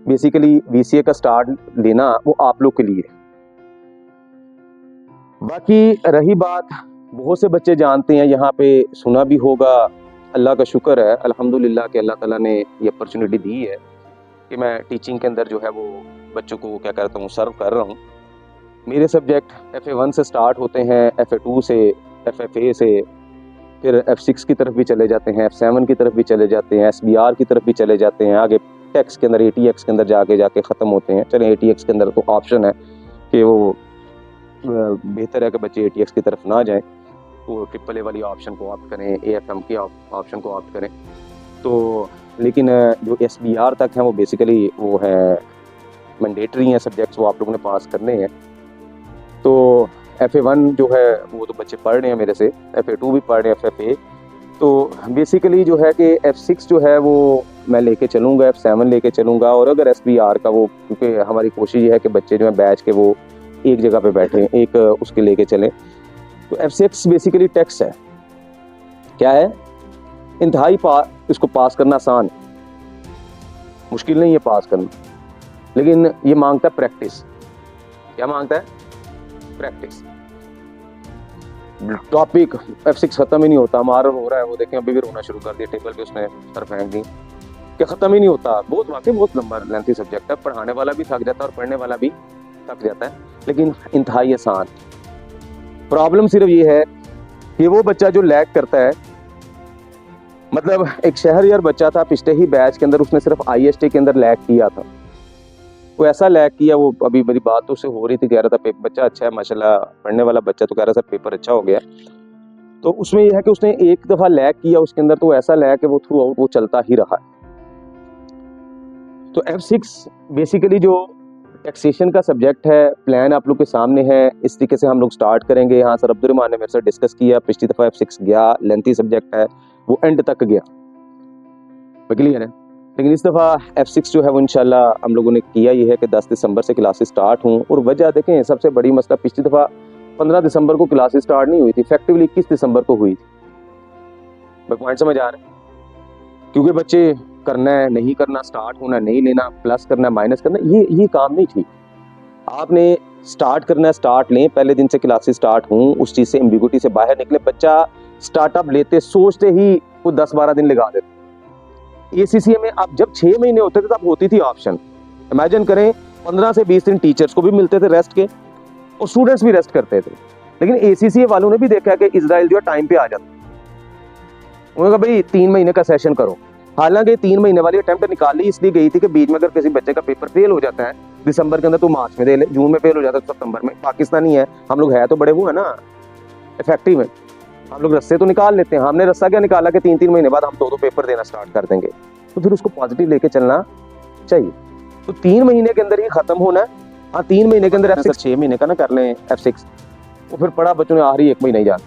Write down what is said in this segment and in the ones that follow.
Basically VCA का start लेना वो आप लोग के लिए। बाकी रही बात, बहुत से बच्चे जानते हैं, यहाँ पे सुना भी होगा, अल्लाह का शुक्र है अल्हम्दुलिल्लाह कि अल्लाह ताला ने ये अपॉर्चुनिटी दी है कि मैं टीचिंग के अंदर जो है वो बच्चों को क्या करता हूँ, सर्व कर रहा हूँ। मेरे सब्जेक्ट FA1 से स्टार्ट होते हैं, FA2 से, FFA से, फिर F6 की तरफ भी चले जाते हैं, F7 की तरफ भी चले जाते हैं, SBR की तरफ भी चले जाते हैं, आगे टेक्स के अंदर ATX के अंदर जाके ख़त्म होते हैं। चलें ATX के अंदर तो ऑप्शन है कि वो बेहतर है कि बच्चे ATX की तरफ ना जाएं, तो AAA वाली ऑप्शन को ऑप्ट करें, AFM की ऑप्शन को ऑप्ट करें। तो लेकिन जो SBR तक हैं वो बेसिकली वो है मैंडेटरी हैं सब्जेक्ट्स, वो आप लोगों ने पास करने हैं। तो FA1 जो है वो तो बच्चे पढ़ रहे हैं मेरे से, FA2 भी पढ़ रहे हैं, FFA। तो बेसिकली जो है कि F6 जो है वो मैं लेके चलूँगा, F7 लेके चलूँगा, और अगर SBR का वो, क्योंकि हमारी कोशिश ये है कि बच्चे जो है बैच के वो एक जगह पे बैठे, एक उसके लेके चलें। तो F6 बेसिकली टेक्स्ट है, क्या है, इंतहाई इसको पास करना आसान, मुश्किल नहीं है पास करना, लेकिन ये मांगता है प्रैक्टिस। क्या मांगता है? प्रैक्टिस। टॉपिक F6 खत्म ही नहीं होता, हमारा हो रहा है वो, देखें अभी भी रोना शुरू कर दिया, टेबल पे उसने सर फेंक दी कि खत्म ही नहीं होता। बहुत वाकई बहुत लंबा लेंथी सब्जेक्ट है, पढ़ाने वाला भी थक जाता है और पढ़ने वाला भी थक जाता है, लेकिन इंतहाई आसान। प्रॉब्लम सिर्फ ये है कि वो बच्चा जो लैग करता है, मतलब एक शहरयार बच्चा था पिछले ही बैच के अंदर, उसने सिर्फ IST के अंदर लैग किया था, वो ऐसा लैग किया, वो अभी मेरी बात तो उससे हो रही थी, कह रहा था बच्चा अच्छा है माशाल्लाह, पढ़ने वाला बच्चा, तो कह रहा था पेपर अच्छा हो गया। तो उसमें यह है कि उसने एक दफ़ा लैग किया उसके अंदर, तो ऐसा लैग कि वो थ्रू आउट वो चलता ही रहा। तो F6 बेसिकली जो टैक्सेशन का सब्जेक्ट है, प्लान आप लोग के सामने है, इस तरीके से हम लोग स्टार्ट करेंगे। हाँ सर अब्दुर्रहमान ने मेरे साथ डिस्कस किया, पिछली दफ़ा F6 गया, लेंथी सब्जेक्ट है, वो एंड तक गया, क्लियर है। लेकिन इस दफ़ा F6 जो है वो इंशाल्लाह हम लोगों ने किया ये है कि 10 दिसंबर से क्लासेस स्टार्ट हों। और वजह देखें, सबसे बड़ी मसला, पिछली दफ़ा 15 दिसंबर को क्लासेस स्टार्ट नहीं हुई थी, इफेक्टिवली 21 दिसंबर को हुई थी। पॉइंट समझ आ रहा है? क्योंकि बच्चे करना है, नहीं करना, स्टार्ट होना, नहीं लेना, प्लस करना, माइनस करना, ये काम नहीं ठीक। आपने स्टार्ट करना है, स्टार्ट लें, पहले दिन से क्लासेस स्टार्ट हों, उस चीज़ से एम्बिगुइटी से बाहर निकले। बच्चा स्टार्टअप लेते सोचते ही वो 10-12 दिन लगा देते। ACCA में अब जब 6 महीने होते थे तब होती थी ऑप्शन, इमेजिन करें 15 से 20 दिन टीचर्स को भी मिलते थे रेस्ट के, और स्टूडेंट्स भी रेस्ट करते थे। लेकिन ACCA वालों ने भी देखा कि इजराइल जो है टाइम पे आ जाता, उन्होंने कहा भाई 3 महीने का सेशन करो। हालांकि 3 महीने वाली अटेम्प्ट निकाली इसलिए गई थी कि बीच में अगर किसी बच्चे का पेपर फेल हो जाता है दिसंबर के अंदर, तो मार्च में दे ले, जून में फेल हो जाता है सितंबर में। पाकिस्तानी है हम लोग, है तो बड़े वो है ना इफेक्टिव है, हम लोग रस्से तो निकाल लेते हैं। हमने रस्सा क्या निकाला कि 3-3 महीने बाद हम 2-2 पेपर देना स्टार्ट कर देंगे, तो फिर उसको पॉजिटिव लेके चलना चाहिए। तो 3 महीने के अंदर ही खत्म होना है। हाँ 3 महीने के अंदर F6 6 महीने का ना कर लें F6, वो फिर पढ़ा बच्चों ने आखिरी 1 महीना ही जाना,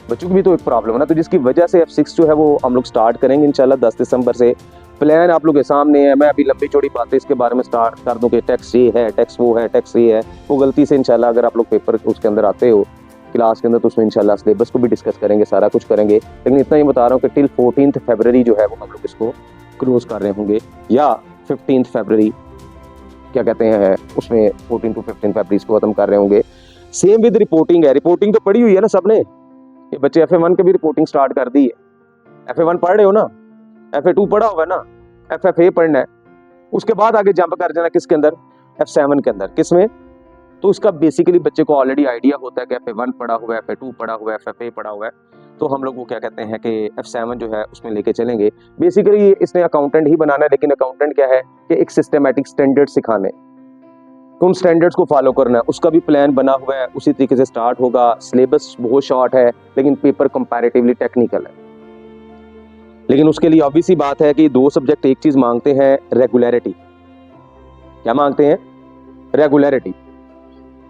बच्चों की भी तो एक प्रॉब्लम है ना। तो जिसकी वजह से F6 जो है वो हम लोग स्टार्ट करेंगे इंशाल्लाह 10 दिसंबर से। प्लान आप लोग के सामने है, मैं अभी लंबी चौड़ी बातें इसके बारे में स्टार्ट कर दूं कि टैक्स ये है, टैक्स वो है, टैक्स ये है, वो गलती से इंशाल्लाह अगर आप लोग पेपर उसके अंदर आते हो क्लास के अंदर, तो उसमें इंशाल्लाह सिलेबस को भी डिस्कस करेंगे, सारा कुछ करेंगे। लेकिन इतना ही बता रहा हूँ कि टिल 14 फरवरी जो है वो हम लोग इसको क्लोज कर रहे होंगे, या 15 फरवरी क्या कहते हैं उसमें 14 to 15 फरवरी इसको खत्म कर रहे होंगे। सेम विद रिपोर्टिंग है, रिपोर्टिंग तो पढ़ी हुई है ना सबने, ये बच्चे FA1 के भी रिपोर्टिंग स्टार्ट कर दी है। FA1 पढ़ रहे हो ना, FA2 पढ़ा होगा ना, FFA पढ़ना है, उसके बाद आगे जंप कर जाना किसके अंदर, F7 के अंदर। किसमें? तो उसका बेसिकली बच्चे को ऑलरेडी आइडिया होता है कि FA1 पढ़ा हुआ है, FA2 पढ़ा हुआ है, FFA पढ़ा हुआ है, तो हम लोग वो क्या कहते हैं कि F7 जो है उसमें लेके चलेंगे। बेसिकली इसने अकाउंटेंट ही बनाना है, लेकिन अकाउंटेंट क्या है कि एक सिस्टमैटिक स्टैंडर्ड सिखाने, उन स्टैंडर्ड्स को फॉलो करना है, उसका भी प्लान बना हुआ है, उसी तरीके से स्टार्ट होगा। सिलेबस बहुत शॉर्ट है, लेकिन पेपर कंपैरेटिवली टेक्निकल है। लेकिन उसके लिए ऑब्वियस सी बात है कि 2 सब्जेक्ट एक चीज मांगते हैं, रेगुलरिटी। क्या मांगते हैं? रेगुलरिटी।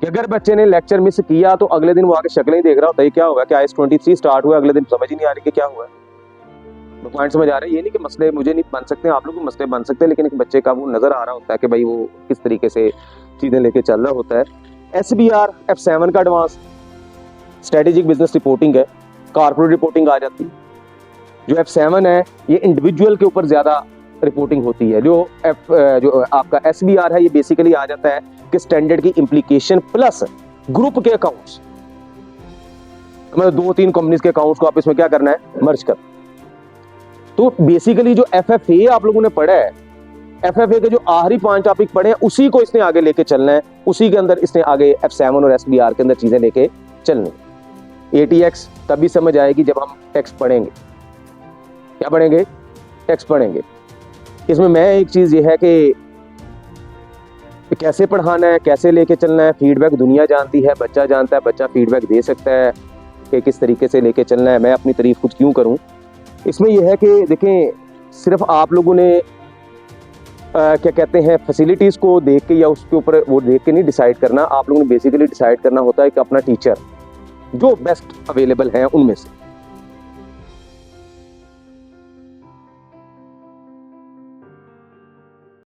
कि अगर बच्चे ने लेक्चर मिस किया तो अगले दिन वो आगे शक्लें ही देख रहा होता है, क्या होगा, क्या IS-23 स्टार्ट हुआ, अगले दिन समझ ही नहीं आ रही कि क्या हुआ। तो पॉइंट समझ आ रहा है? ये नहीं कि मसले मुझे नहीं बन सकते, आप लोग को मसले बन सकते हैं, लेकिन एक बच्चे का वो नजर आ रहा होता है कि भाई वो किस तरीके से चीजें लेके चल रहा होता है। SBR F7 का एडवांस स्ट्रेटेजिक बिजनेस रिपोर्टिंग है, कॉर्पोरेट रिपोर्टिंग आ जाती है। जो F7 है ये इंडिविजुअल के ऊपर ज्यादा रिपोर्टिंग होती है। जो जो आपका SBR है, ये बेसिकली आ जाता है कि स्टैंडर्ड की इम्प्लीकेशन प्लस ग्रुप के अकाउंट्स, मतलब 2-3 कंपनीज के अकाउंट्स को आप इसमें क्या करना है, मर्ज कर। तो बेसिकली जो FFA आप लोगों ने पढ़ा है, FFA के जो आखिरी 5 टॉपिक पढ़े हैं, उसी को इसने आगे लेके चलना है, उसी के अंदर इसने आगे F7 और SBR के अंदर चीजें लेके चलनी। ATX तभी समझ आएगी जब हम टैक्स पढ़ेंगे। क्या पढ़ेंगे? टैक्स पढ़ेंगे। इसमें मैं एक चीज ये है कि कैसे पढ़ाना है, कैसे लेके चलना है, फीडबैक दुनिया जानती है, बच्चा जानता है, बच्चा फीडबैक दे सकता है कि किस तरीके से लेके चलना है। मैं अपनी तारीफ कुछ क्यों करूं। इसमें यह है कि देखें, सिर्फ आप लोगों ने क्या कहते हैं, फैसिलिटीज को देख के या उसके ऊपर वो देख के नहीं डिसाइड करना। आप लोगों ने बेसिकली डिसाइड करना होता है कि अपना टीचर जो बेस्ट अवेलेबल है उनमें से